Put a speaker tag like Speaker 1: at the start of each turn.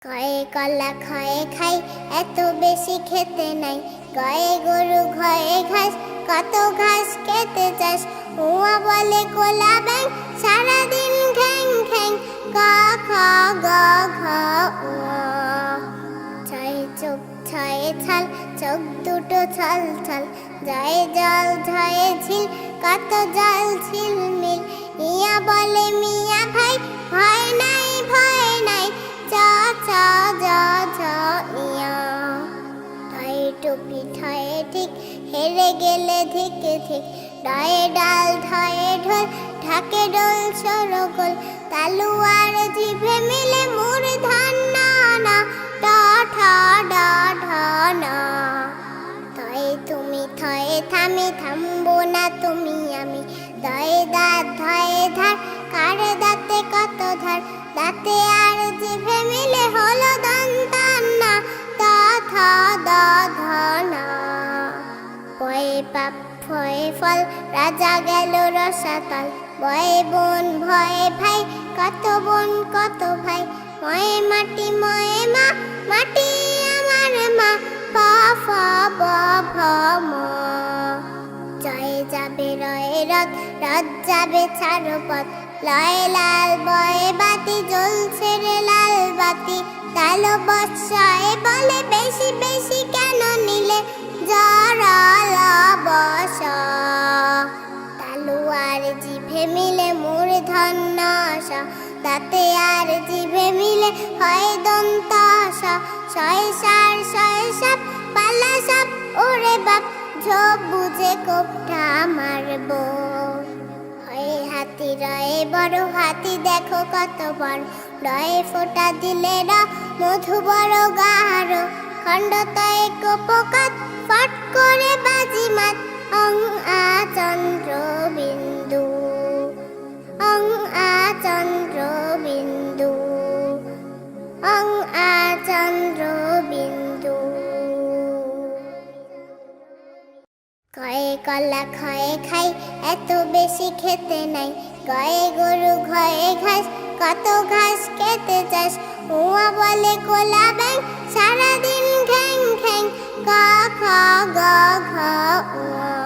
Speaker 1: কয়ে কলা খয়ে খাই এত বেশি খেতে নাই, গয়ে গরু ঘয়ে ঘাস কত ঘাস খেতে চাস। উয়া বলে কোলা ব্যাং সারাদিন ঘ্যাং ঘ্যাং, ক খ গ ঘ উয়া। ছয়ে চোখ ছয়ে ছাল চোখ দুটো ছল ছল, জয়ে জল ঝয়ে ঝিল কত জল ঝিলমিল। ইয়া বলে মিয়া ভাই ভয় নাই ভয় নাই, চ ছ জ ঝ ইয়া। ঠয়ে টুপি ঠয়ে ঠিক হেরে গেলে ধিকে ঠিক, ডয়ে ডাল ঢয়ে ঢোল ঢাকে ডোল সরগোল। তালু আর জিভে মিলে মূর্ধন্য না, ট ঠ ড ঢ না। থয়ে তুমি থয়ে থামি থামবো না তুমি আমি, দয়ে দাঁত ধয়ে ধার কার দাঁতে কত ধার। দাঁতে আর জিভে মিলে হলো দন্তান্না, ত থ দ ধ না। পয়ে পাপ ফয়ে ফল রাজা গেল রসাতল, বয়ে বোন ভয়ে ভাই কত বোন কত ভাই। ময়ে মাটি ময়ে মা মাটি আমার মা, প ফ ব ভ ম। জয়ে যাবে রয়ে রথ রথ যাবে ছাড়ো পথ, লয়ে লাল বয়ে বাতি জ্বলছে রে লাল বাতি। তালো বৎসয়ে বলে বেশি বেশি কেন নিলে, জড়ল বস। তালু আর জিভে মিলে মূর্ধন্য স, দাঁতে আর জিভে মিলে হয় দন্ত স। শয়ে সার শয়ে সাপ পালা সাপ ওরে বাপ, ঝোপ বুঝে কোপটা মারবো। হয়ে হাতি রয়ে বড় হাতি দেখো কত বড়, রয়ে ফোঁটা দিলে র মধু বড় গাঢ়। খণ্ডতয়ে কোপকাত ফট করে বাজি মাত, অং আ চন্দ্র বিন্দু অং আ চন্দ্র বিন্দু অং আ চন্দ্র বিন্দু। কয়ে কলা খয়ে খাই এত বেশি খেতে নাই, গয়ে গরু ঘয়ে ঘাস কত ঘাস খেতে চাস। উয়া বলে কোলা ব্যাং সারাদিন ঘ্যাং ঘ্যাং, ক খ গ ঘ উয়া।